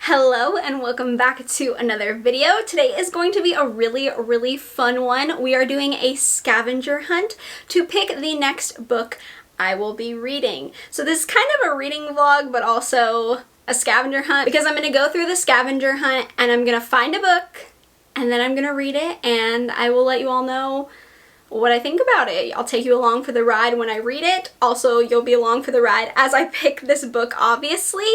Hello and welcome back to another video. Today is going to be a really fun one. We are doing a scavenger hunt to pick the next book I will be reading. So this is kind of a reading vlog, but also a scavenger hunt because I'm going to go through the scavenger hunt and I'm going to find a book and then I'm going to read it and I will let you all know what I think about it. I'll take you along for the ride when I read it. Also, you'll be along for the ride as I pick this book, obviously.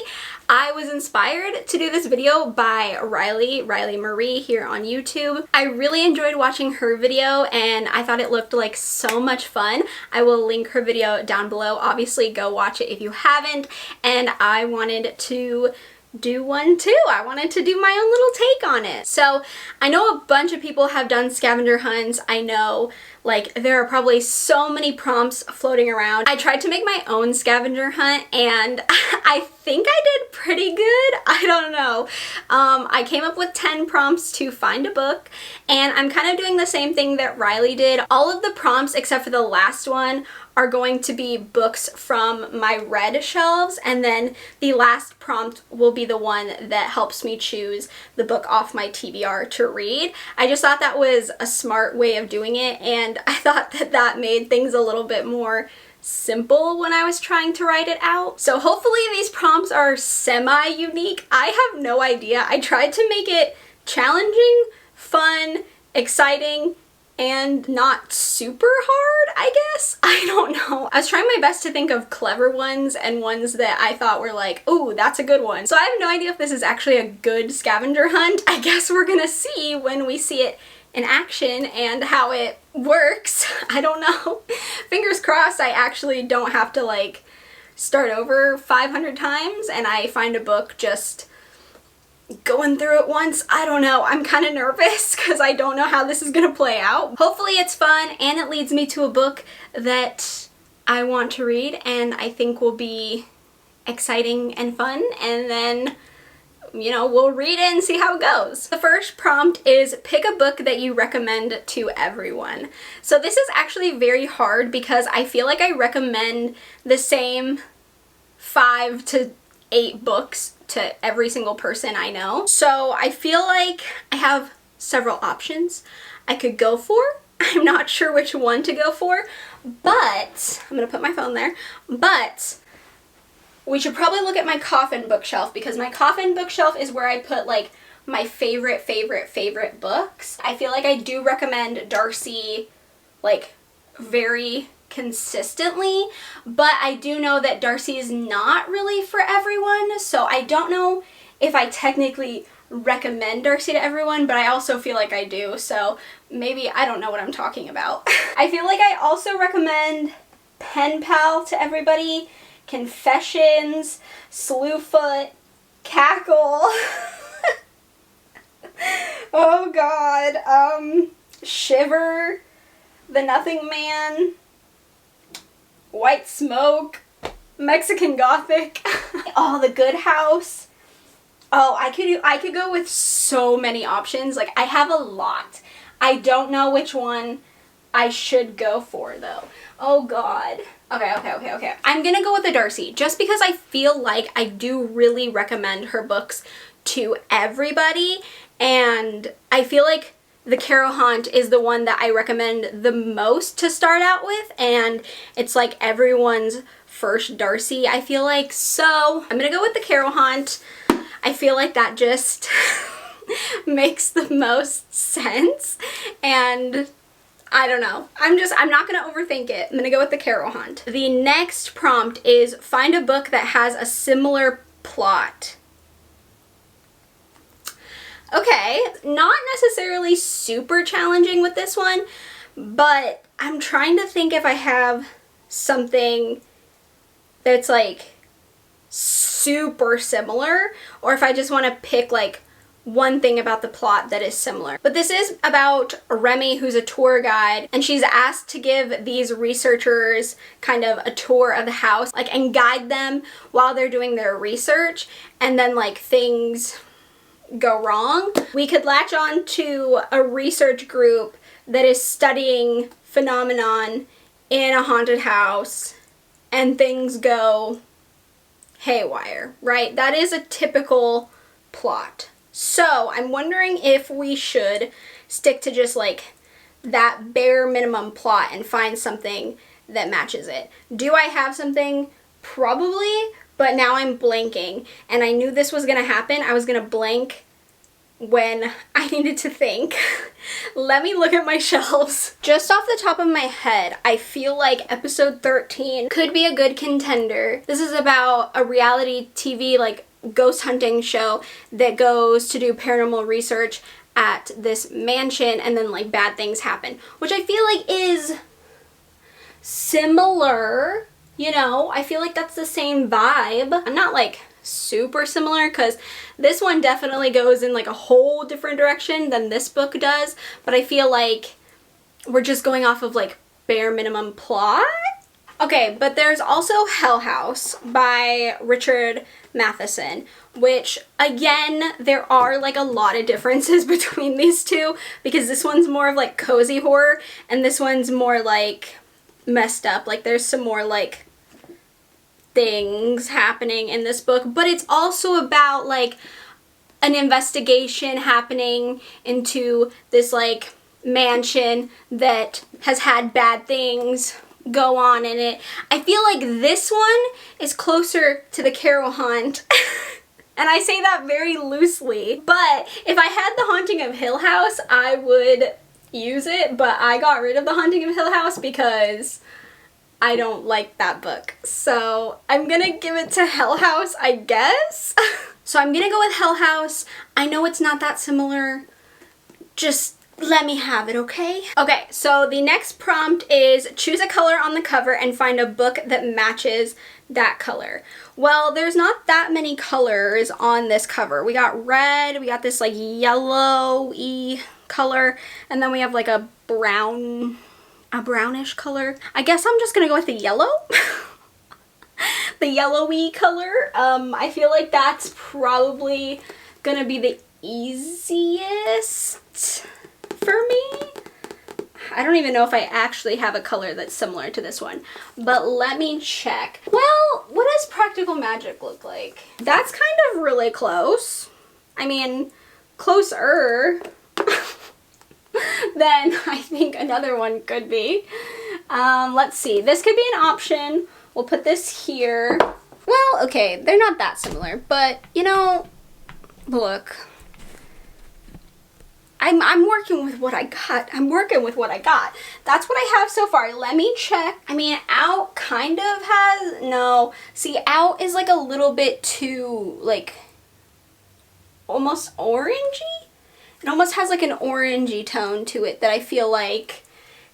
I was inspired to do this video by Riley Marie here on YouTube. I really enjoyed watching her video and I thought it looked like so much fun. I will link her video down below. Obviously, go watch it if you haven't. And I wanted to do one too. I wanted to do my own little take on it. So I know a bunch of people have done scavenger hunts. I know like there are probably so many prompts floating around. I tried to make my own scavenger hunt and I think I did pretty good. I don't know. I came up with 10 prompts to find a book and I'm kind of doing the same thing that Riley did. All of the prompts except for the last one are going to be books from my read shelves, and then the last prompt will be the one that helps me choose the book off my TBR to read. I just thought that was a smart way of doing it, and I thought that that made things a little bit more simple when I was trying to write it out. So hopefully these prompts are semi-unique. I have no idea. I tried to make it challenging, fun, exciting, and not super hard, I guess? I don't know. I was trying my best to think of clever ones and ones that I thought were like, oh, that's a good one. So I have no idea if this is actually a good scavenger hunt. I guess we're gonna see when we see it in action and how it works. I don't know. Fingers crossed I actually don't have to like start over 500 times and I find a book just going through it once. I don't know. I'm kind of nervous because I don't know how this is gonna play out. Hopefully it's fun and it leads me to a book that I want to read and I think will be exciting and fun, and then we'll read it and see how it goes. The first prompt is pick a book that you recommend to everyone. So this is actually very hard because I feel like I recommend the same 5 to 8 books to every single person I know. So I feel like I have several options I could go for. I'm not sure which one to go for, but I'm gonna put my phone there. But we should probably look at my coffin bookshelf because my coffin bookshelf is where I put like my favorite books. I feel like I do recommend Darcy like very consistently, but I do know that Darcy is not really for everyone, so I don't know if I technically recommend Darcy to everyone, but I also feel like I do, so maybe I don't know what I'm talking about. I feel like I also recommend Pen Pal to everybody, Confessions, Slewfoot, Cackle, oh god, Shiver, The Nothing Man, White Smoke, Mexican Gothic, oh, The Good House. Oh, I could go with so many options. Like, I have a lot. I don't know which one I should go for, though. Oh, God. Okay. I'm gonna go with the Darcy, just because I feel like I do really recommend her books to everybody, and I feel like the Scavenger Hunt is the one that I recommend the most to start out with, and it's like everyone's first Darcy, I feel like. So I'm gonna go with the Scavenger Hunt. I feel like that just makes the most sense, and I don't know. I'm not gonna overthink it. I'm gonna go with the Scavenger Hunt. The next prompt is find a book that has a similar plot. Okay, not necessarily super challenging with this one, but I'm trying to think if I have something that's like super similar, or if I just want to pick like one thing about the plot that is similar. But this is about Remy, who's a tour guide, and she's asked to give these researchers kind of a tour of the house, like, and guide them while they're doing their research, and then like things go wrong. We could latch on to a research group that is studying phenomenon in a haunted house and things go haywire, right? That is a typical plot. So I'm wondering if we should stick to just like that bare minimum plot and find something that matches it. Do I have something? Probably, but now I'm blanking, and I knew this was gonna happen. I was gonna blank when I needed to think. Let me look at my shelves. Just off the top of my head, I feel like episode 13 could be a good contender. This is about a reality TV like ghost hunting show that goes to do paranormal research at this mansion, and then like bad things happen, which I feel like is similar, you know. I feel like that's the same vibe. I'm not like super similar because this one definitely goes in like a whole different direction than this book does, but I feel like we're just going off of like bare minimum plot. Okay, but there's also Hell House by Richard Matheson, which again, there are like a lot of differences between these two, because this one's more of like cozy horror and this one's more like messed up. Like there's some more like things happening in this book, but it's also about like an investigation happening into this like mansion that has had bad things go on in it. I feel like this one is closer to the Carol Hunt. And I say that very loosely, but if I had The Haunting of Hill House, I would use it, but I got rid of The Haunting of Hill House because I don't like that book. So I'm gonna give it to Hell House, I guess. So I'm gonna go with Hell House. I know it's not that similar. Just let me have it, okay? Okay, so the next prompt is choose a color on the cover and find a book that matches that color. Well, there's not that many colors on this cover. We got red, we got this like yellowy color, and then we have like a brownish color. I guess I'm just gonna go with the yellow. The yellowy color. I feel like that's probably gonna be the easiest for me. I don't even know if I actually have a color that's similar to this one, but let me check. Well, what does Practical Magic look like? That's kind of really close. I mean, closer than I think another one could be. Let's see. This could be an option. We'll put this here. Well, okay, they're not that similar, but you know, look. I'm working with what I got. I'm working with what I got. That's what I have so far. Let me check. I mean, Out kind of has, no. See, Out is like a little bit too, like, almost orangey? It almost has like an orangey tone to it that I feel like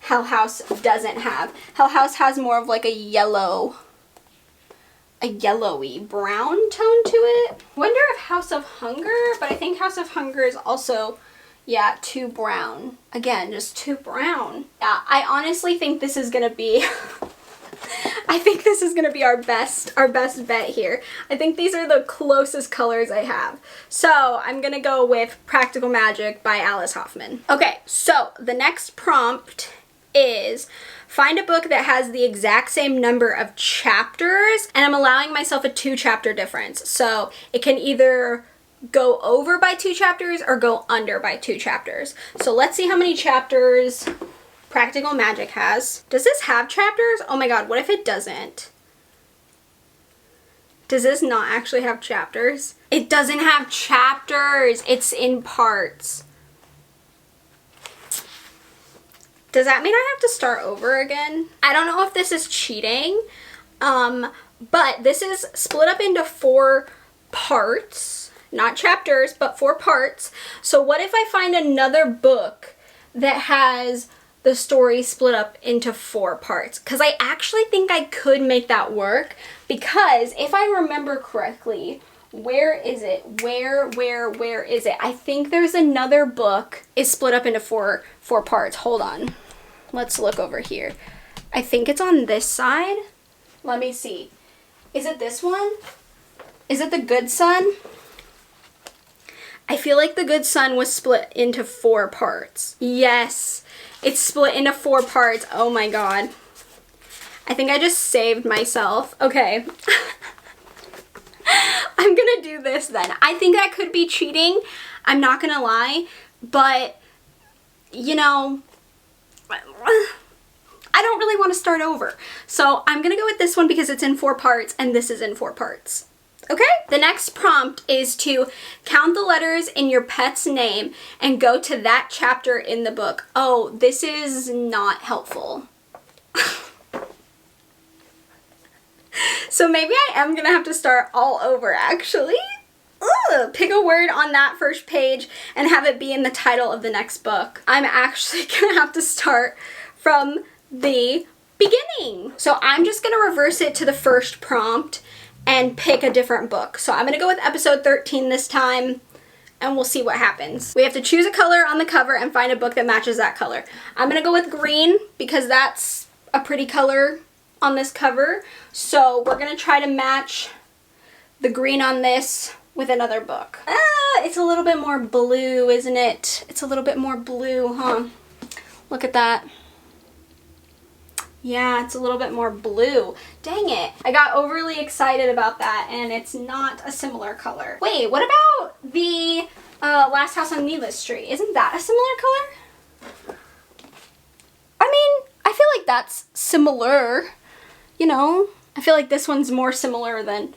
Hell House doesn't have. Hell House has more of like a yellowy brown tone to it. Wonder if House of Hunger, but I think House of Hunger is also, yeah, too brown. Again, just too brown. Yeah, I honestly think this is gonna be I think this is gonna be our best bet here. I think these are the closest colors I have. So I'm gonna go with Practical Magic by Alice Hoffman. Okay, so the next prompt is find a book that has the exact same number of chapters, and I'm allowing myself a 2-chapter difference. So it can either go over by 2 chapters or go under by 2 chapters. So let's see how many chapters Practical Magic has. Does this have chapters? Oh my god, what if it doesn't? Does this not actually have chapters? It doesn't have chapters. It's in parts. Does that mean I have to start over again? I don't know if this is cheating, but this is split up into 4 parts. Not chapters, but 4 parts. So what if I find another book that has the story split up into 4 parts? Because I actually think I could make that work, because if I remember correctly, where is it? Where is it? I think there's another book is split up into four parts. Hold on. Let's look over here. I think it's on this side. Let me see. Is it this one? Is it The Good Son? I feel like The Good Son was split into 4 parts. Yes, it's split into 4 parts. Oh my god. I think I just saved myself. Okay. I I'm gonna do this then. I think that could be cheating. I'm not gonna lie, but you know, I don't really want to start over. So I'm gonna go with this one because it's in 4 parts and this is in 4 parts. Okay, the next prompt is to count the letters in your pet's name and go to that chapter in the book. Oh, this is not helpful. So maybe I am gonna have to start all over actually. Ugh. Pick a word on that first page and have it be in the title of the next book. I'm actually gonna have to start from the beginning. So I'm just gonna reverse it to the first prompt and pick a different book. So I'm gonna go with episode 13 this time and we'll see what happens. We have to choose a color on the cover and find a book that matches that color. I'm gonna go with green because that's a pretty color on this cover. So we're gonna try to match the green on this with another book. It's a little bit more blue, isn't it? It's a little bit more blue, huh? Look at that. Yeah, it's a little bit more blue. Dang it. I got overly excited about that and it's not a similar color. Wait, what about the Last House on Needless Street? Isn't that a similar color? I mean, I feel like that's similar, you know? I feel like this one's more similar than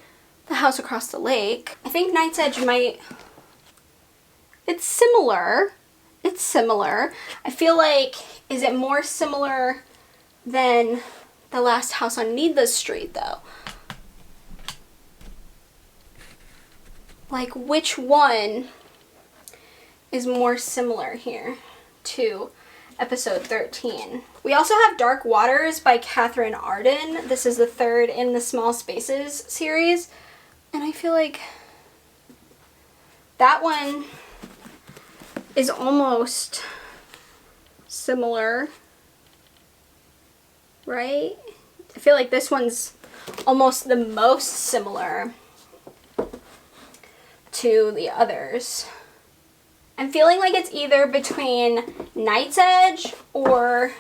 The House Across the Lake. I think Knight's Edge might... It's similar. It's similar. I feel like, is it more similar than The Last House on Needless Street, though? Like, which one is more similar here to episode 13? We also have Dark Waters by Catherine Arden. This is the 3rd in the Small Spaces series. And I feel like that one is almost similar, right? I feel like this one's almost the most similar to the others. I'm feeling like it's either between Knight's Edge or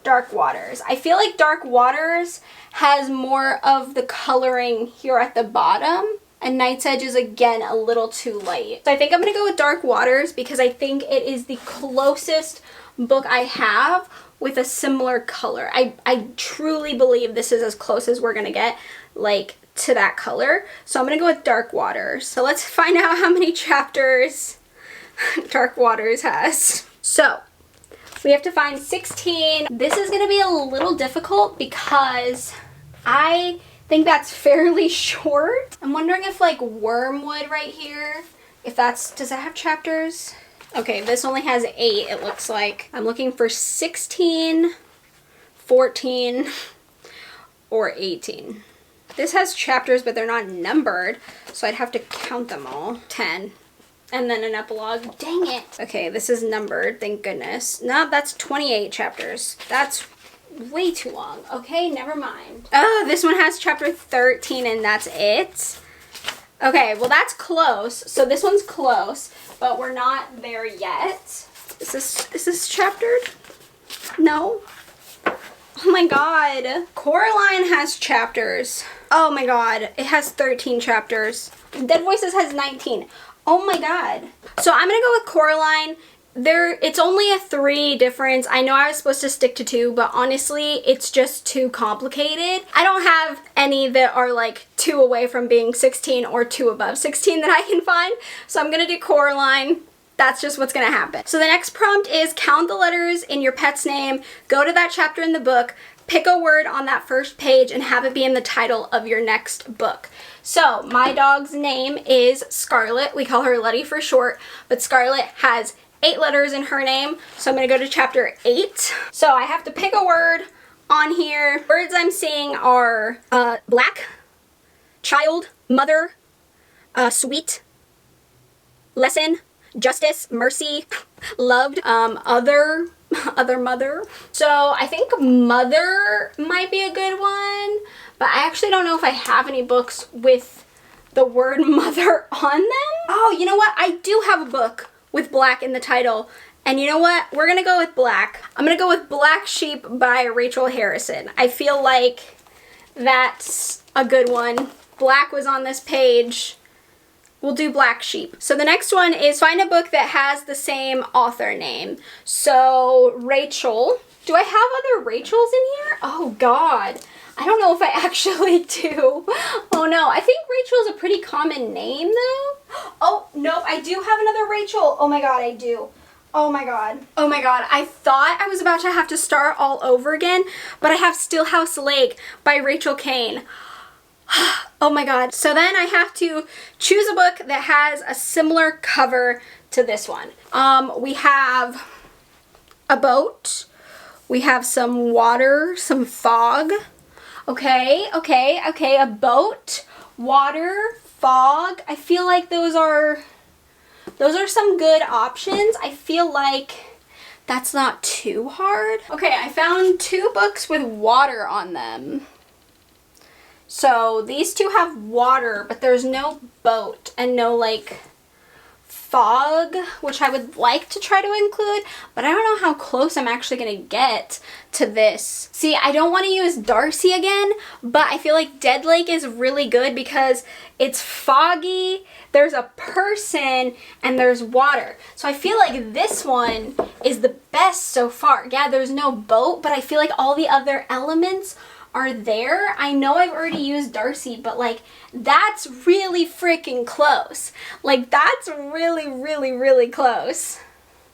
Dark Waters. I feel like Dark Waters has more of the coloring here at the bottom, and Knight's Edge is again a little too light. So I think I'm gonna go with Dark Waters because I think it is the closest book I have with a similar color. I truly believe this is as close as we're gonna get, like, to that color. So I'm gonna go with Dark Waters. So let's find out how many chapters Dark Waters has. So we have to find 16. This is gonna be a little difficult because I think that's fairly short. I'm wondering if like Wormwood right here, if that's, does that have chapters? Okay, this only has 8, it looks like. I'm looking for 16, 14, or 18. This has chapters, but they're not numbered, so I'd have to count them all. 10. And then an epilogue. Dang it. Okay, this is numbered, thank goodness. No, that's 28 chapters. That's way too long. Okay, never mind. Oh, this one has chapter 13 and that's it. Okay, well that's close. So this one's close, but we're not there yet. Is this chaptered? No. Oh my god. Coraline has chapters. Oh my god. It has 13 chapters. Dead Voices has 19. Oh my god. So I'm gonna go with Coraline. It's only a 3 difference. I know I was supposed to stick to 2, but honestly, it's just too complicated. I don't have any that are like 2 away from being 16 or 2 above 16 that I can find. So I'm gonna do Coraline. That's just what's gonna happen. So the next prompt is count the letters in your pet's name, go to that chapter in the book, pick a word on that first page, and have it be in the title of your next book. So my dog's name is Scarlet. We call her Letty for short, but Scarlet has 8 letters in her name, so I'm gonna go to chapter 8. So I have to pick a word on here. Words I'm seeing are black, child, mother, sweet, lesson, justice, mercy, loved, other mother. So I think mother might be a good one, but I actually don't know if I have any books with the word mother on them. Oh, you know what? I do have a book with black in the title. And you know what? We're gonna go with black. I'm gonna go with Black Sheep by Rachel Harrison. I feel like that's a good one. black was on this page, we'll do Black Sheep. So the next one is find a book that has the same author name. So Rachel. Do I have other Rachels in here? Oh God. I don't know if I actually do. Oh no, I think Rachel is a pretty common name though. Oh, no, I do have another Rachel. Oh my God, I do. Oh my God. Oh my God, I thought I was about to have to start all over again, but I have Stillhouse Lake by Rachel Kane. Oh my God. So then I have to choose a book that has a similar cover to this one. We have a boat. We have some water, some fog. Okay, a boat, water, fog. I feel like those are some good options. I feel like that's not too hard. Okay, I found 2 books with water on them. So these 2 have water, but there's no boat and no like fog, which I would like to try to include, but I don't know how close I'm actually gonna get to this. See, I don't want to use Darcy again, but I feel like Dead Lake is really good because it's foggy, there's a person, and there's water. So I feel like this one is the best so far. Yeah, there's no boat, but I feel like all the other elements are there. I know I've already used Darcy, but like that's really freaking close. Like that's really, really, really close.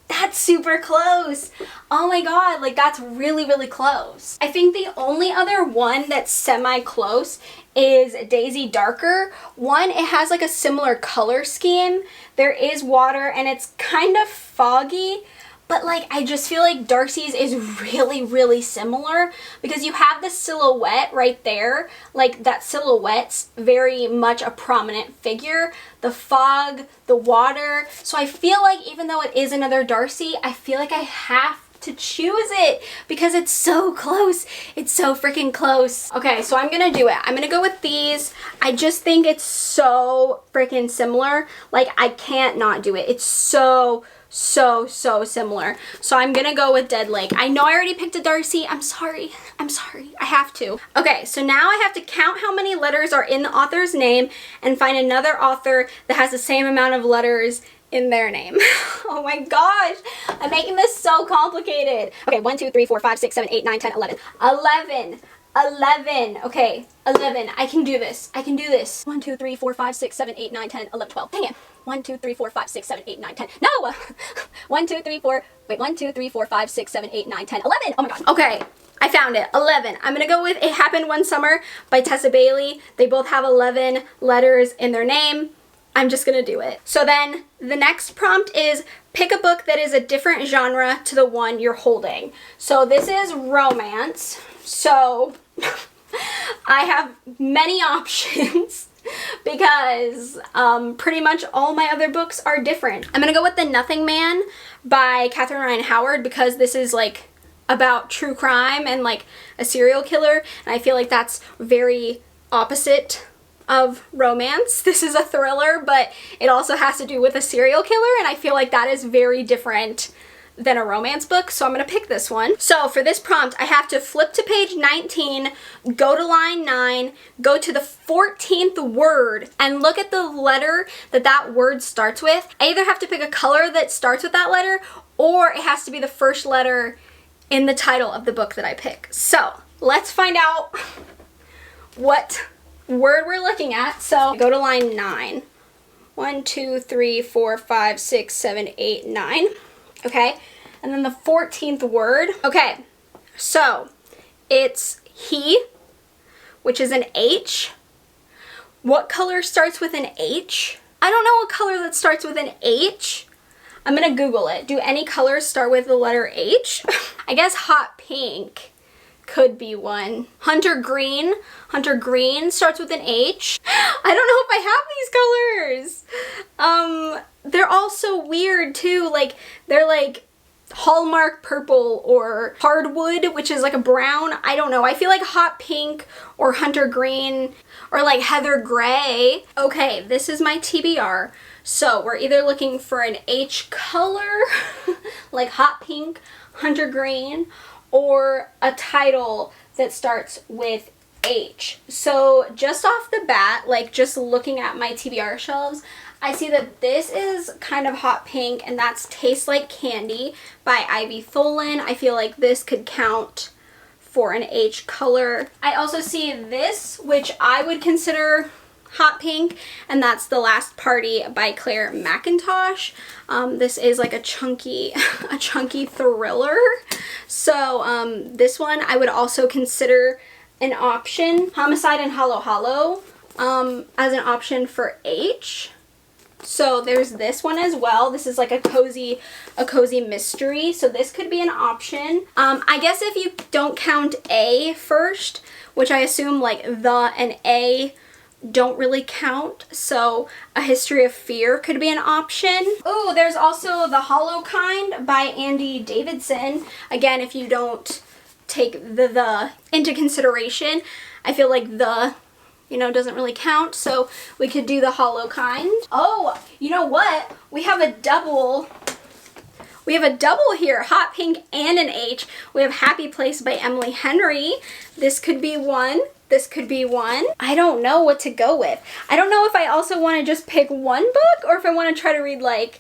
That's super close. Oh my God, like that's really, really close. I think the only other one that's semi-close is Daisy Darker. One, it has like a similar color scheme. There is water and it's kind of foggy, but like I just feel like Darcy's is really, really similar because you have the silhouette right there. Like that silhouette's very much a prominent figure. The fog, the water. So I feel like even though it is another Darcy, I feel like I have to choose it because it's so close. It's so freaking close. Okay, so I'm gonna do it. I'm gonna go with these. I just think it's so freaking similar. Like I can't not do it. It's so similar. So I'm gonna go with Dead Lake. I know I already picked a Darcy. I'm sorry. I have to. Okay, so now I have to count how many letters are in the author's name and find another author that has the same amount of letters in their name. Oh my gosh, I'm making this so complicated. Okay, 1, 2, 3, 4, 5, 6, 7, 8, 9, 10, 11. 11. Okay, 11. I can do this. 1, 2, 3, 4, 5, 6, 7, 8, 9, 10, 11, 12. Dang it. 1, 2, 3, 4, 5, 6, 7, 8, 9, 10. No! 1, 2, 3, 4. Wait, 1, 2, 3, 4, 5, 6, 7, 8, 9, 10, 11. Oh my god. Okay, I found it. 11. I'm gonna go with It Happened One Summer by Tessa Bailey. They both have 11 letters in their name. I'm just gonna do it. So then the next prompt is pick a book that is a different genre to the one you're holding. So this is romance. So I have many options because pretty much all my other books are different. I'm gonna go with The Nothing Man by Catherine Ryan Howard because this is like about true crime and like a serial killer, and I feel like that's very opposite of romance. This is a thriller, but it also has to do with a serial killer, and I feel like that is very different than a romance book, so I'm gonna pick this one. So for this prompt, I have to flip to page 19, go to line 9, go to the 14th word, and look at the letter that that word starts with. I either have to pick a color that starts with that letter, or it has to be the first letter in the title of the book that I pick. So let's find out what word we're looking at. So go to line 9. 1, 2, 3, 4, 5, 6, 7, 8, 9. Okay, and then the 14th word. Okay, so it's he, which is an H. What color starts with an H? I don't know a color that starts with an H. I'm gonna Google it. Do any colors start with the letter H? I guess hot pink could be one. Hunter green. Hunter green starts with an H. I don't know if I have these colors. They're all so weird too. Like they're like Hallmark purple or hardwood, which is like a brown. I don't know. I feel like hot pink or hunter green or like heather gray. Okay, this is my TBR. So we're either looking for an H color, like hot pink, hunter green, or a title that starts with H. So just off the bat, like just looking at my TBR shelves, I see that this is kind of hot pink, and that's Tastes Like Candy by Ivy Tholen. I feel like this could count for an H color. I also see this, which I would consider hot pink, and that's The Last Party by Claire McIntosh. This is like a chunky thriller. So this one I would also consider an option. Homicide and Hollow Hollow as an option for H. So there's this one as well. This is like a cozy mystery. So this could be an option. I guess if you don't count A first, which I assume like the and A don't really count. So A History of Fear could be an option. Oh, there's also The Hollow Kind by Andy Davidson. Again, if you don't take the into consideration, I feel like the doesn't really count, so we could do The Hollow Kind. Oh, you know what? We have a double here, hot pink and an H. We have Happy Place by Emily Henry. This could be one. This could be one. I don't know what to go with. I don't know if I also want to just pick one book or if I want to try to read like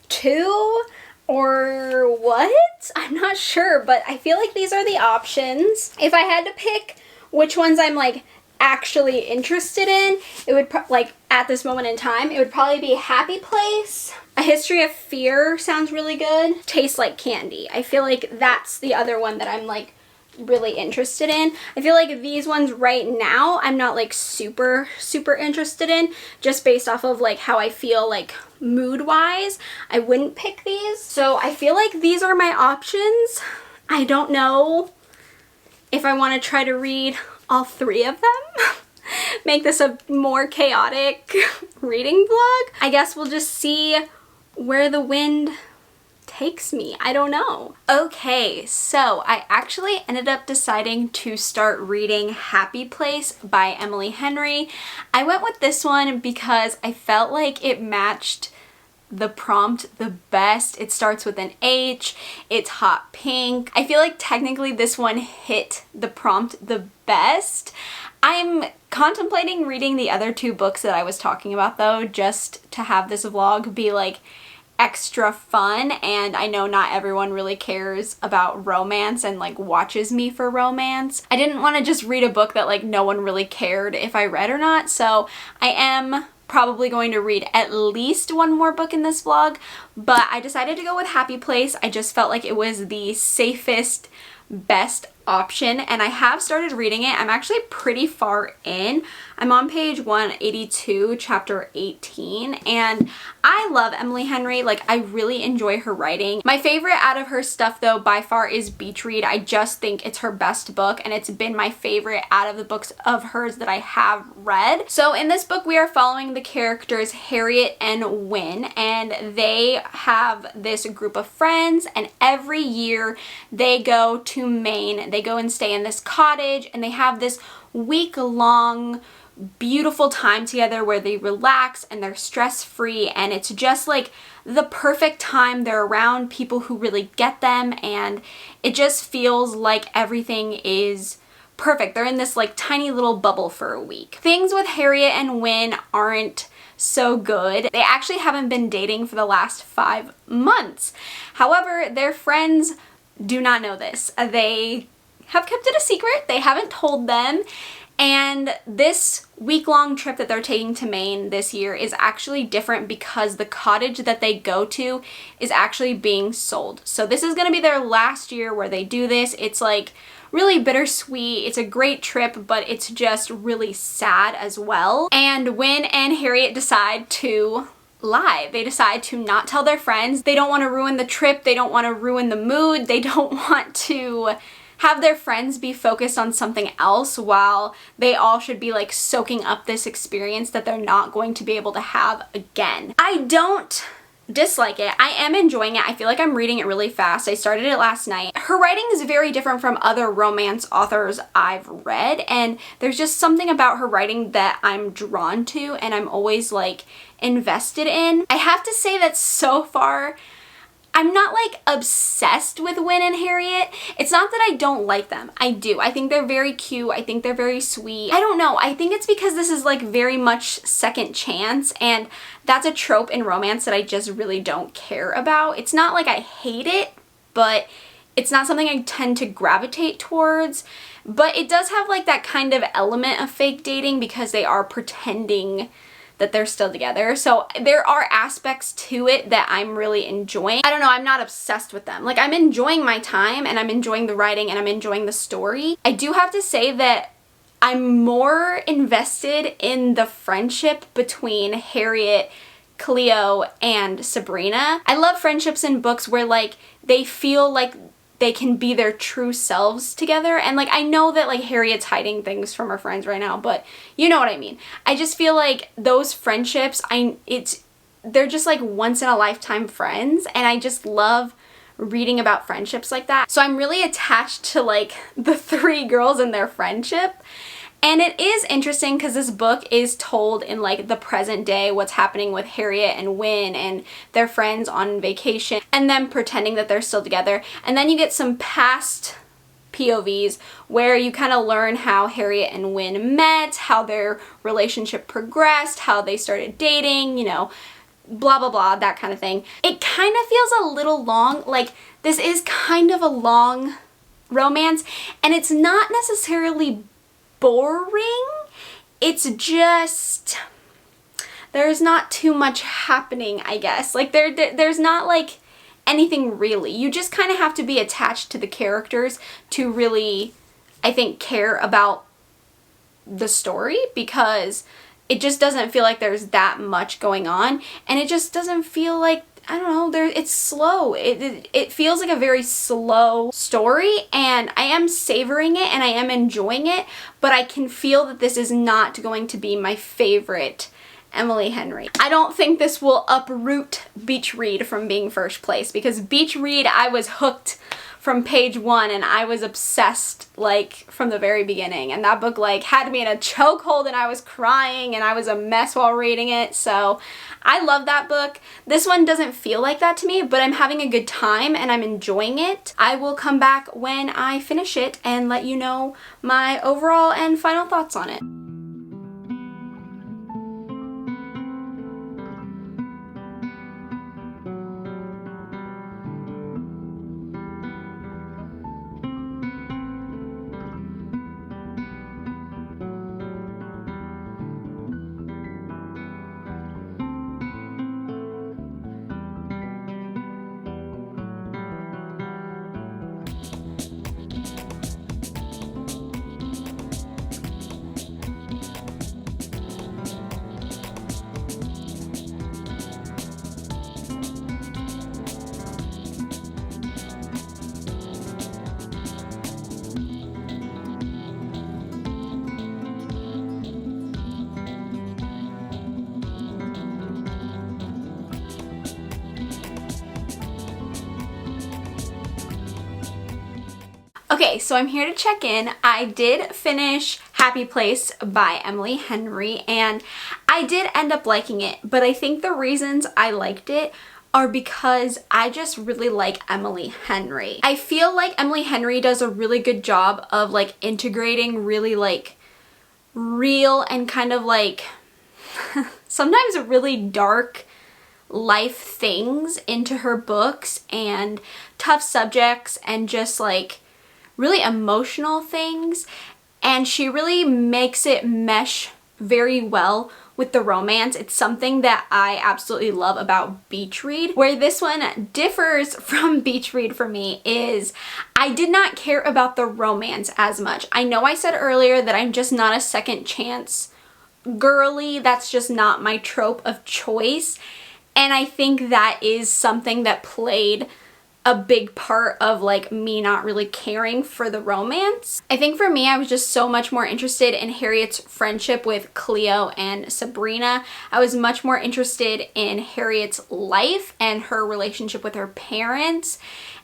two or what? I'm not sure, but I feel like these are the options. If I had to pick which ones I'm like actually interested in, it would like at this moment in time, it would probably be Happy Place. A History of Fear sounds really good. Tastes Like Candy. I feel like that's the other one that I'm like really interested in. I feel like these ones right now I'm not like super interested in, just based off of like how I feel like mood wise. I wouldn't pick these. So I feel like these are my options. I don't know if I want to try to read all three of them. Make this a more chaotic reading vlog. I guess we'll just see where the wind takes me. I don't know. Okay, so I actually ended up deciding to start reading Happy Place by Emily Henry. I went with this one because I felt like it matched the prompt the best. It starts with an H, it's hot pink. I feel like technically this one hit the prompt the best. I'm contemplating reading the other two books that I was talking about though, just to have this vlog be like extra fun, and I know not everyone really cares about romance and like watches me for romance. I didn't want to just read a book that like no one really cared if I read or not, so I am probably going to read at least one more book in this vlog, but I decided to go with Happy Place. I just felt like it was the safest, best option, and I have started reading it. I'm actually pretty far in. I'm on page 182, chapter 18, and I love Emily Henry. Like, I really enjoy her writing. My favorite out of her stuff, though, by far is Beach Read. I just think it's her best book, and it's been my favorite out of the books of hers that I have read. So in this book, we are following the characters Harriet and Wynne, and they have this group of friends, and every year they go to Maine. They go and stay in this cottage, and they have this week-long beautiful time together where they relax and they're stress-free, and it's just like the perfect time. They're around people who really get them, and it just feels like everything is perfect. They're in this like tiny little bubble for a week. Things with Harriet and Wynne aren't so good. They actually haven't been dating for the last 5 months. However, their friends do not know this. They have kept it a secret. They haven't told them. And this week-long trip that they're taking to Maine this year is actually different because the cottage that they go to is actually being sold. So this is going to be their last year where they do this. It's like really bittersweet. It's a great trip, but it's just really sad as well. And Wynne and Harriet decide to lie. They decide to not tell their friends. They don't want to ruin the trip. They don't want to ruin the mood. They don't want to have their friends be focused on something else while they all should be like soaking up this experience that they're not going to be able to have again. I don't dislike it. I am enjoying it. I feel like I'm reading it really fast. I started it last night. Her writing is very different from other romance authors I've read, and there's just something about her writing that I'm drawn to and I'm always like invested in. I have to say that so far I'm not like obsessed with Win and Harriet. It's not that I don't like them. I do. I think they're very cute. I think they're very sweet. I don't know. I think it's because this is like very much second chance, and that's a trope in romance that I just really don't care about. It's not like I hate it, but it's not something I tend to gravitate towards. But it does have like that kind of element of fake dating because they are pretending that they're still together. So there are aspects to it that I'm really enjoying. I don't know, I'm not obsessed with them. Like, I'm enjoying my time and I'm enjoying the writing and I'm enjoying the story. I do have to say that I'm more invested in the friendship between Harriet, Cleo, and Sabrina. I love friendships in books where like they feel like they can be their true selves together. And like, I know that like Harriet's hiding things from her friends right now, but you know what I mean. I just feel like those friendships, they're just like once in a lifetime friends, and I just love reading about friendships like that. So I'm really attached to like the three girls and their friendship. And it is interesting because this book is told in like the present day, what's happening with Harriet and Win and their friends on vacation and them pretending that they're still together. And then you get some past POVs where you kind of learn how Harriet and Win met, how their relationship progressed, how they started dating, you know, blah blah blah, that kind of thing. It kind of feels a little long. Like, this is kind of a long romance, and it's not necessarily boring. It's just, there's not too much happening, I guess. Like, there's not like anything really. You just kind of have to be attached to the characters to really, I think, care about the story, because it just doesn't feel like there's that much going on, and it just doesn't feel like, I don't know, it's slow. It feels like a very slow story, and I am savoring it and I am enjoying it, but I can feel that this is not going to be my favorite Emily Henry. I don't think this will uproot Beach Read from being first place, because Beach Read, I was hooked from page 1 and I was obsessed like from the very beginning, and that book like had me in a chokehold and I was crying and I was a mess while reading it. So I love that book. This one doesn't feel like that to me, but I'm having a good time and I'm enjoying it. I will come back when I finish it and let you know my overall and final thoughts on it. Okay, so I'm here to check in. I did finish Happy Place by Emily Henry, and I did end up liking it, but I think the reasons I liked it are because I just really like Emily Henry. I feel like Emily Henry does a really good job of like integrating really like real and kind of like sometimes really dark life things into her books, and tough subjects and just like really emotional things, and she really makes it mesh very well with the romance. It's something that I absolutely love about Beach Read. Where this one differs from Beach Read for me is I did not care about the romance as much. I know I said earlier that I'm just not a second chance girly. That's just not my trope of choice, and I think that is something that played a big part of like me not really caring for the romance. I think for me, I was just so much more interested in Harriet's friendship with Cleo and Sabrina. I was much more interested in Harriet's life and her relationship with her parents,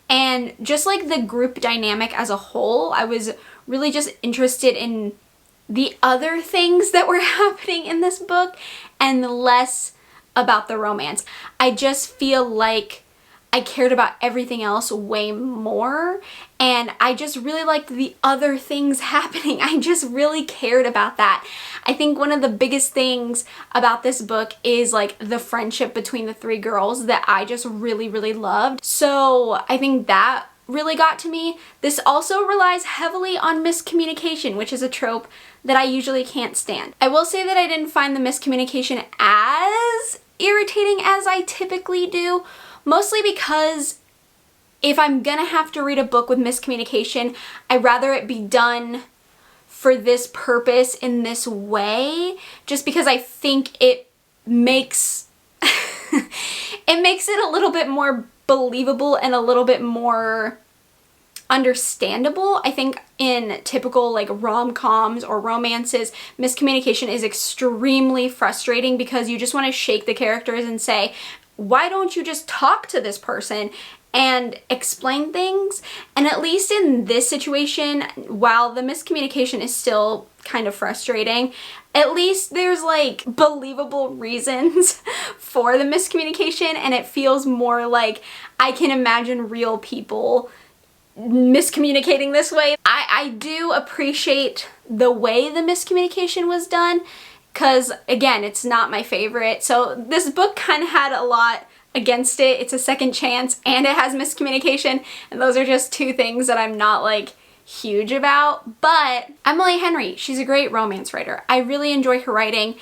and just like the group dynamic as a whole. I was really just interested in the other things that were happening in this book and less about the romance. I just feel like I cared about everything else way more, and I just really liked the other things happening. I just really cared about that. I think one of the biggest things about this book is like the friendship between the three girls that I just really, really loved. So I think that really got to me. This also relies heavily on miscommunication, which is a trope that I usually can't stand. I will say that I didn't find the miscommunication as irritating as I typically do, mostly because if I'm gonna have to read a book with miscommunication, I'd rather it be done for this purpose in this way, just because I think it makes it makes it a little bit more believable and a little bit more understandable. I think in typical like rom-coms or romances, miscommunication is extremely frustrating because you just want to shake the characters and say, why don't you just talk to this person and explain things? And at least in this situation, while the miscommunication is still kind of frustrating, at least there's like believable reasons for the miscommunication, and it feels more like I can imagine real people miscommunicating this way. I do appreciate the way the miscommunication was done, because again, it's not my favorite. So this book kind of had a lot against it. It's a second chance and it has miscommunication, and those are just two things that I'm not like huge about. But Emily Henry, she's a great romance writer. I really enjoy her writing.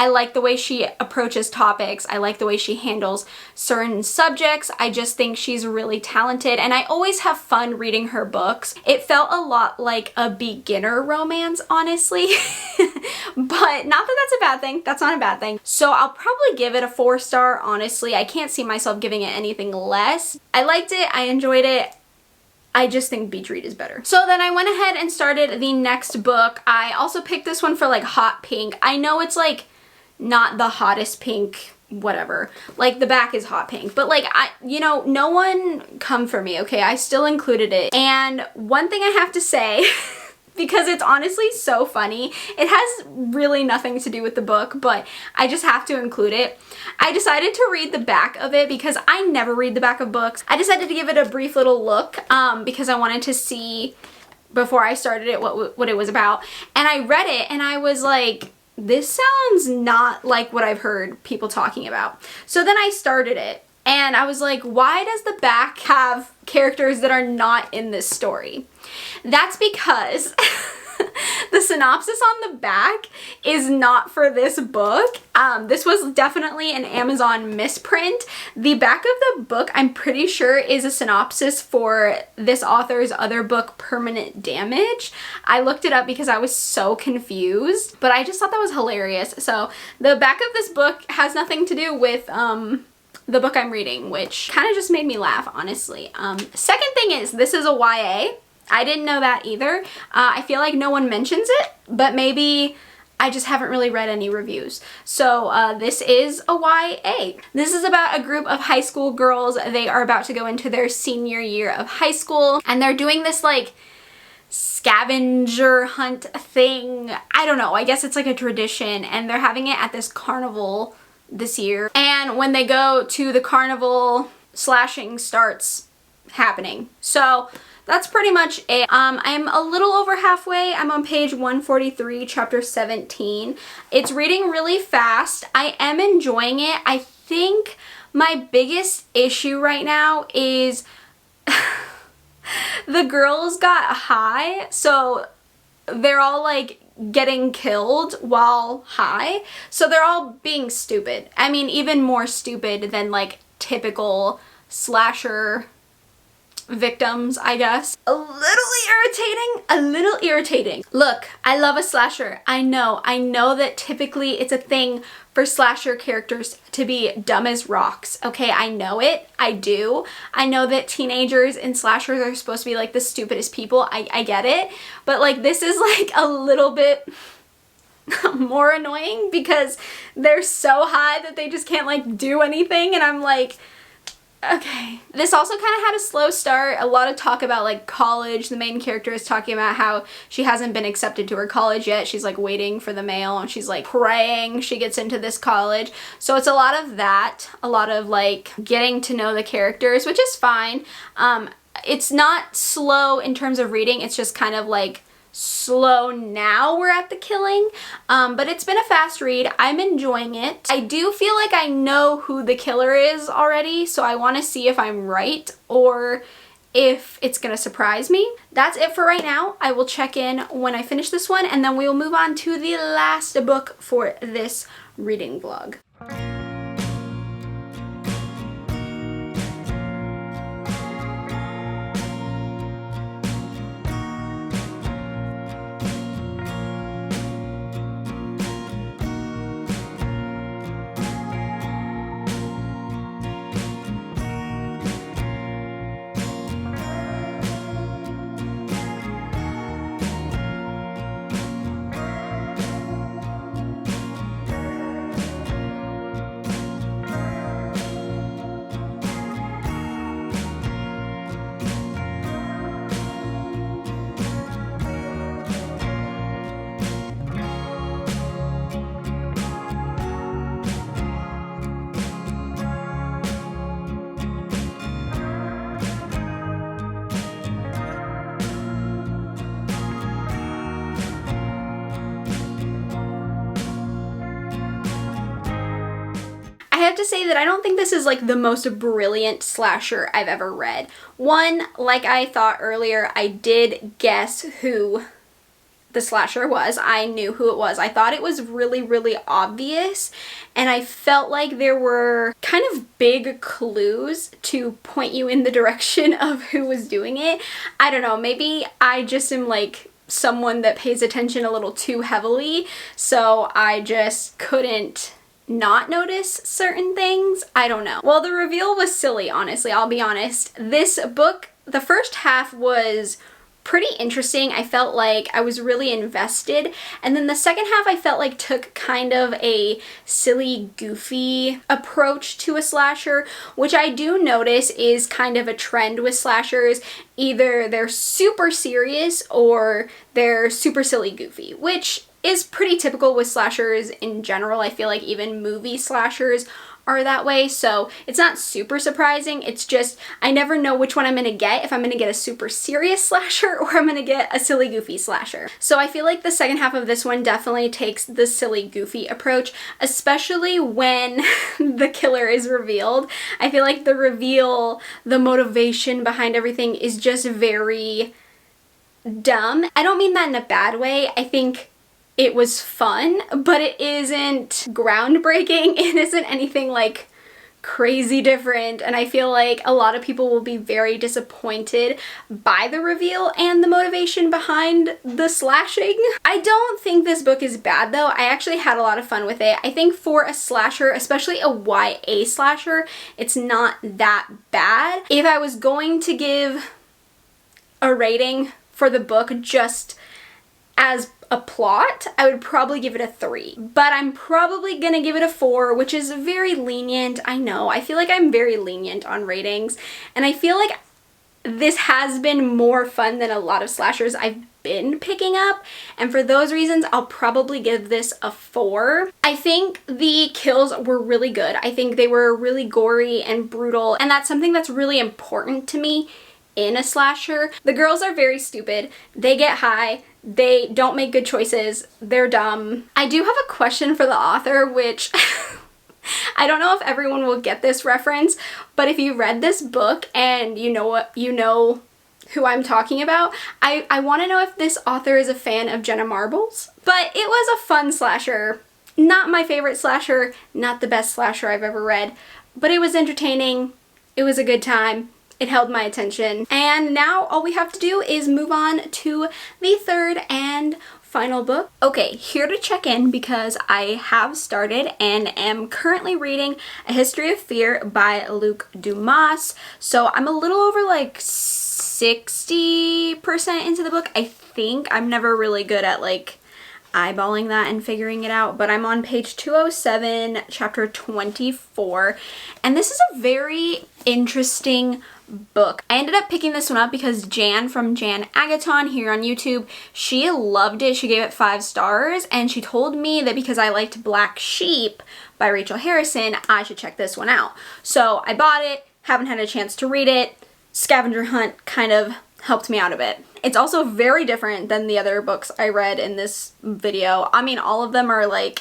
I like the way she approaches topics. I like the way she handles certain subjects. I just think she's really talented, and I always have fun reading her books. It felt a lot like a beginner romance, honestly. But not that that's a bad thing. That's not a bad thing. So I'll probably give it a 4-star, honestly. I can't see myself giving it anything less. I liked it. I enjoyed it. I just think Beach Read is better. So then I went ahead and started the next book. I also picked this one for like hot pink. I know it's like not the hottest pink, whatever. Like the back is hot pink, but like no one come for me, okay? I still included it. And one thing I have to say, because it's honestly so funny, it has really nothing to do with the book, but I just have to include it. I decided to read the back of it because I never read the back of books. I decided to give it a brief little look because I wanted to see before I started it what it was about. And I read it and I was like, this sounds not like what I've heard people talking about. So then I started it and I was like, why does the back have characters that are not in this story? That's because the synopsis on the back is not for this book. This was definitely an Amazon misprint. The back of the book, I'm pretty sure, is a synopsis for this author's other book, Permanent Damage. I looked it up because I was so confused, but I just thought that was hilarious. So the back of this book has nothing to do with the book I'm reading, which kind of just made me laugh, honestly. Second thing is, this is a YA. I didn't know that either. I feel like no one mentions it, but maybe I just haven't really read any reviews. So this is a YA. This is about a group of high school girls. They are about to go into their senior year of high school, and they're doing this like scavenger hunt thing. I don't know, I guess it's like a tradition, and they're having it at this carnival this year. And when they go to the carnival, slashing starts happening. So that's pretty much it. I'm a little over halfway. I'm on page 143, chapter 17. It's reading really fast. I am enjoying it. I think my biggest issue right now is the girls got high, so they're all like getting killed while high. So they're all being stupid. I mean, even more stupid than like typical slasher victims, I guess. A little irritating. Look, I love a slasher. I know that typically it's a thing for slasher characters to be dumb as rocks. Okay, I know it. I do. I know that teenagers in slashers are supposed to be like the stupidest people. I get it. But like this is like a little bit more annoying because they're so high that they just can't like do anything, and I'm like, Okay. This also kind of had a slow start. A lot of talk about like college. The main character is talking about how she hasn't been accepted to her college yet. She's like waiting for the mail and she's like praying she gets into this college. So it's a lot of that. A lot of like getting to know the characters, which is fine. It's not slow in terms of reading. It's just kind of like slow now we're at the killing, but it's been a fast read. I'm enjoying it. I do feel like I know who the killer is already, so I want to see if I'm right or if it's gonna surprise me. That's it for right now. I will check in when I finish this one, and then we will move on to the last book for this reading vlog. I have to say that I don't think this is like the most brilliant slasher I've ever read. One, like I thought earlier, I did guess who the slasher was. I knew who it was. I thought it was really, really obvious, and I felt like there were kind of big clues to point you in the direction of who was doing it. I don't know, maybe I just am like someone that pays attention a little too heavily, so I just couldn't not notice certain things. I don't know. Well, the reveal was silly, honestly, I'll be honest. This book, the first half was pretty interesting. I felt like I was really invested, and then the second half I felt like took kind of a silly, goofy approach to a slasher, which I do notice is kind of a trend with slashers. Either they're super serious or they're super silly, goofy, which is pretty typical with slashers in general. I feel like even movie slashers are that way, so it's not super surprising. It's just I never know which one I'm gonna get, if I'm gonna get a super serious slasher or I'm gonna get a silly, goofy slasher. So I feel like the second half of this one definitely takes the silly, goofy approach, especially when the killer is revealed. I feel like the reveal, the motivation behind everything is just very dumb. I don't mean that in a bad way. I think it was fun, but it isn't groundbreaking. It isn't anything like crazy different, and I feel like a lot of people will be very disappointed by the reveal and the motivation behind the slashing. I don't think this book is bad though. I actually had a lot of fun with it. I think for a slasher, especially a YA slasher, it's not that bad. If I was going to give a rating for the book just as a plot, I would probably give it a 3. But I'm probably gonna give it a 4, which is very lenient. I know, I feel like I'm very lenient on ratings, and I feel like this has been more fun than a lot of slashers I've been picking up, and for those reasons I'll probably give this a 4. I think the kills were really good. I think they were really gory and brutal, and that's something that's really important to me in a slasher. The girls are very stupid. They get high. They don't make good choices. They're dumb. I do have a question for the author, which I don't know if everyone will get this reference, but if you read this book and you know who I'm talking about, I want to know if this author is a fan of Jenna Marbles. But it was a fun slasher. Not my favorite slasher, not the best slasher I've ever read, but it was entertaining. It was a good time. It held my attention. And now all we have to do is move on to the third and final book. Okay, here to check in because I have started and am currently reading A History of Fear by Luc Dumas. So I'm a little over like 60% into the book, I think. I'm never really good at like eyeballing that and figuring it out, but I'm on page 207, chapter 24, and this is a very interesting book. I ended up picking this one up because Jan from Jan Agaton here on YouTube, she loved it. She gave it 5 stars, and she told me that because I liked Black Sheep by Rachel Harrison, I should check this one out. So I bought it, haven't had a chance to read it. Scavenger Hunt kind of helped me out a bit. It's also very different than the other books I read in this video. I mean, all of them are like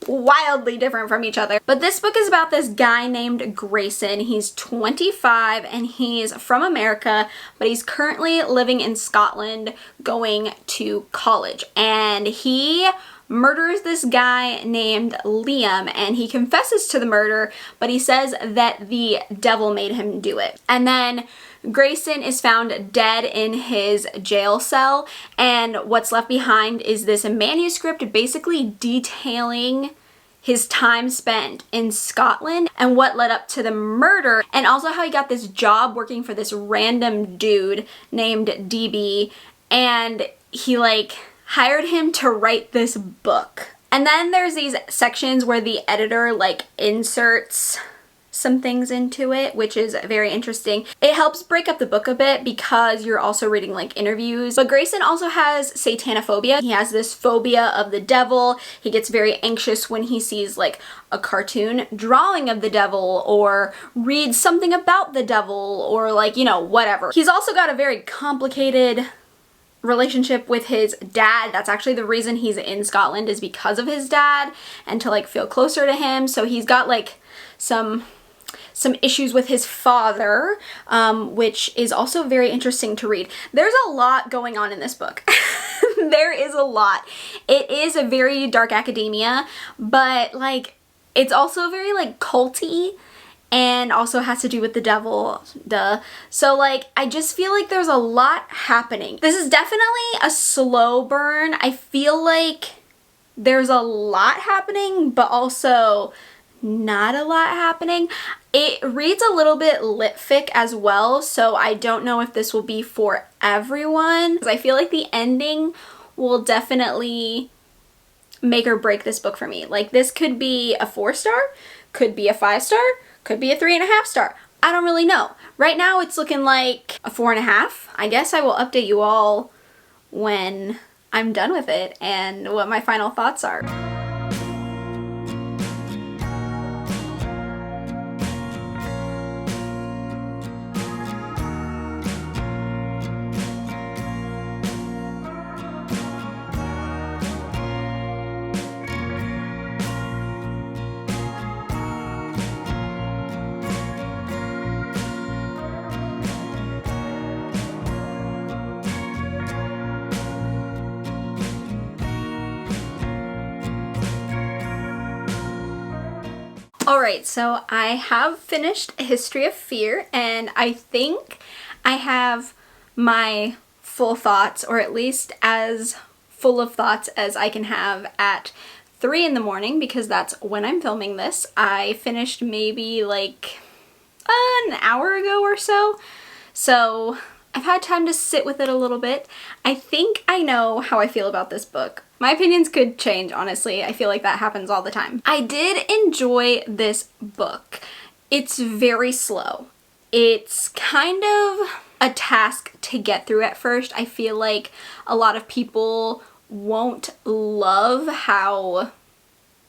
wildly different from each other. But this book is about this guy named Grayson. He's 25 and he's from America, but he's currently living in Scotland going to college. And he murders this guy named Liam, and he confesses to the murder, but he says that the devil made him do it. And then Grayson is found dead in his jail cell, and what's left behind is this manuscript basically detailing his time spent in Scotland and what led up to the murder, and also how he got this job working for this random dude named DB, and he like hired him to write this book. And then there's these sections where the editor like inserts some things into it, which is very interesting. It helps break up the book a bit because you're also reading like interviews. But Grayson also has satanophobia. He has this phobia of the devil. He gets very anxious when he sees like a cartoon drawing of the devil or reads something about the devil or like, you know, whatever. He's also got a very complicated relationship with his dad. That's actually the reason he's in Scotland, is because of his dad and to like feel closer to him. So he's got like some issues with his father, which is also very interesting to read. There's a lot going on in this book. There is a lot. It is a very dark academia, but like it's also very like culty, and also has to do with the devil, duh. So like, I just feel like there's a lot happening. This is definitely a slow burn. I feel like there's a lot happening, but also not a lot happening. It reads a little bit lit-fic as well, so I don't know if this will be for everyone, because I feel like the ending will definitely make or break this book for me. Like, this could be a 4-star, could be a 5-star, could be a 3.5-star. I don't really know. Right now it's looking like a 4.5. I guess I will update you all when I'm done with it and what my final thoughts are. Alright, so I have finished A History of Fear, and I think I have my full thoughts, or at least as full of thoughts as I can have at 3 in the morning, because that's when I'm filming this. I finished maybe like an hour ago or so, so I've had time to sit with it a little bit. I think I know how I feel about this book. My opinions could change, honestly. I feel like that happens all the time. I did enjoy this book. It's very slow. It's kind of a task to get through at first. I feel like a lot of people won't love how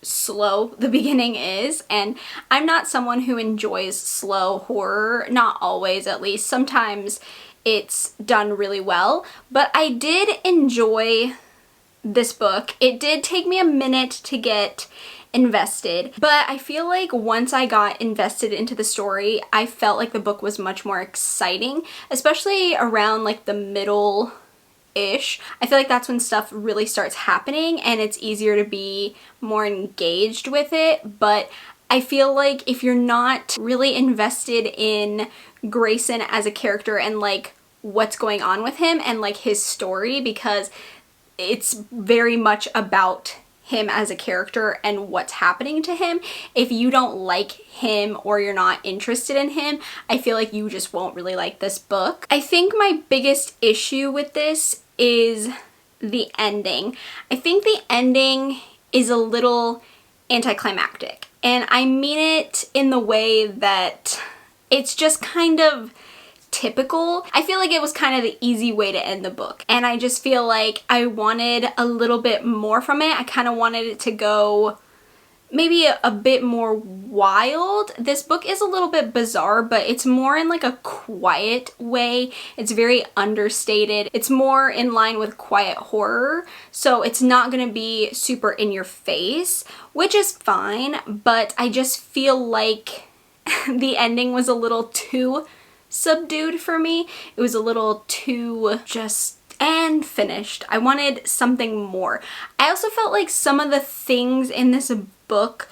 slow the beginning is, and I'm not someone who enjoys slow horror. Not always, at least. Sometimes it's done really well, but I did enjoy this book. It did take me a minute to get invested, but I feel like once I got invested into the story, I felt like the book was much more exciting, especially around like the middle-ish. I feel like that's when stuff really starts happening and it's easier to be more engaged with it. But I feel like if you're not really invested in Grayson as a character and like what's going on with him and like his story, because it's very much about him as a character and what's happening to him. If you don't like him or you're not interested in him, I feel like you just won't really like this book. I think my biggest issue with this is the ending. I think the ending is a little anticlimactic, and I mean it in the way that it's just kind of typical. I feel like it was kind of the easy way to end the book, and I just feel like I wanted a little bit more from it. I kind of wanted it to go maybe a bit more wild. This book is a little bit bizarre, but it's more in like a quiet way. It's very understated. It's more in line with quiet horror, so it's not gonna be super in your face, which is fine, but I just feel like the ending was a little too subdued for me. It was a little too just and finished. I wanted something more. I also felt like some of the things in this book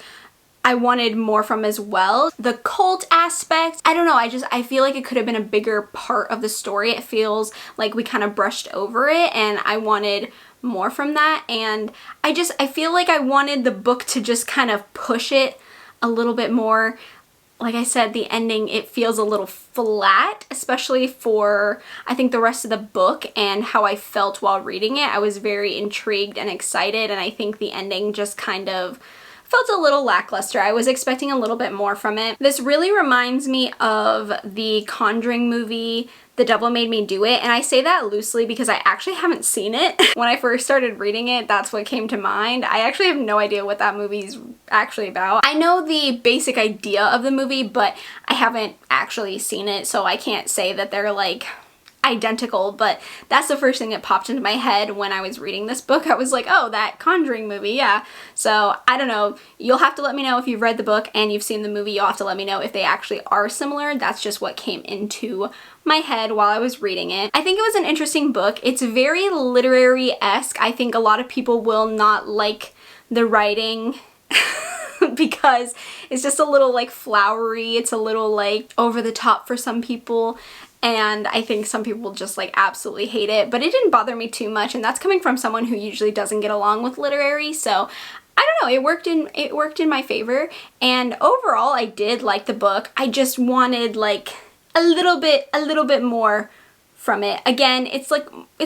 I wanted more from as well. The cult aspect, I don't know, I feel like it could have been a bigger part of the story. It feels like we kind of brushed over it, and I wanted more from that, and I feel like I wanted the book to just kind of push it a little bit more. Like I said, the ending, it feels a little flat, especially for, I think, the rest of the book and how I felt while reading it. I was very intrigued and excited, and I think the ending just kind of felt a little lackluster. I was expecting a little bit more from it. This really reminds me of the Conjuring movie, The Devil Made Me Do It, and I say that loosely because I actually haven't seen it. When I first started reading it, that's what came to mind. I actually have no idea what that movie's actually about. I know the basic idea of the movie, but I haven't actually seen it, so I can't say that they're like identical, but that's the first thing that popped into my head when I was reading this book. I was like, oh, that Conjuring movie, yeah. So I don't know, you'll have to let me know if you've read the book and you've seen the movie. You'll have to let me know if they actually are similar. That's just what came into my head while I was reading it. I think it was an interesting book. It's very literary-esque. I think a lot of people will not like the writing because it's just a little like flowery. It's a little like over the top for some people, and I think some people just like absolutely hate it, but it didn't bother me too much, and that's coming from someone who usually doesn't get along with literary, so I don't know, it worked in my favor, and overall I did like the book. I just wanted like a little bit more from it. Again, it's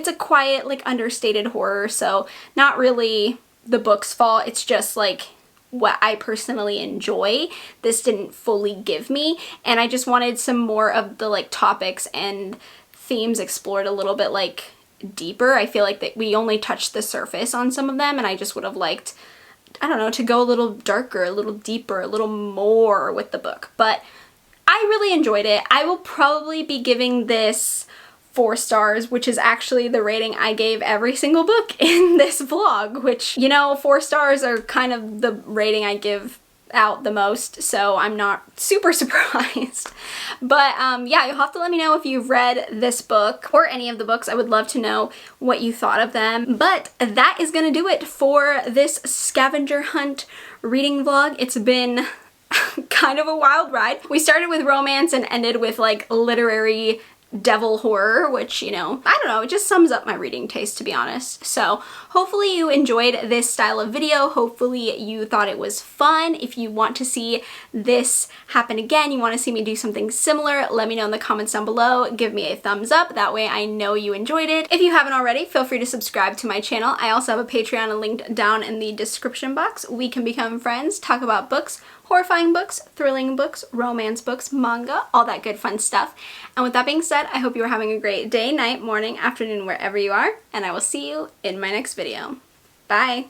a quiet, like understated horror, so not really the book's fault. It's just like what I personally enjoy. This didn't fully give me, and I just wanted some more of the like topics and themes explored a little bit like deeper. I feel like that we only touched the surface on some of them, and I just would have liked, I don't know, to go a little darker, a little deeper, a little more with the book. But I really enjoyed it. I will probably be giving this 4 stars, which is actually the rating I gave every single book in this vlog, which, you know, 4 stars are kind of the rating I give out the most, so I'm not super surprised. But yeah, you'll have to let me know if you've read this book or any of the books. I would love to know what you thought of them. But that is gonna do it for this scavenger hunt reading vlog. It's been kind of a wild ride. We started with romance and ended with like literary devil horror, which, you know, I don't know, it just sums up my reading taste, to be honest. So hopefully you enjoyed this style of video. Hopefully you thought it was fun. If you want to see this happen again, you want to see me do something similar, let me know in the comments down below. Give me a thumbs up, that way I know you enjoyed it. If you haven't already, feel free to subscribe to my channel. I also have a Patreon linked down in the description box. We can become friends, talk about books, horrifying books, thrilling books, romance books, manga, all that good fun stuff. And with that being said, I hope you are having a great day, night, morning, afternoon, wherever you are, and I will see you in my next video. Bye!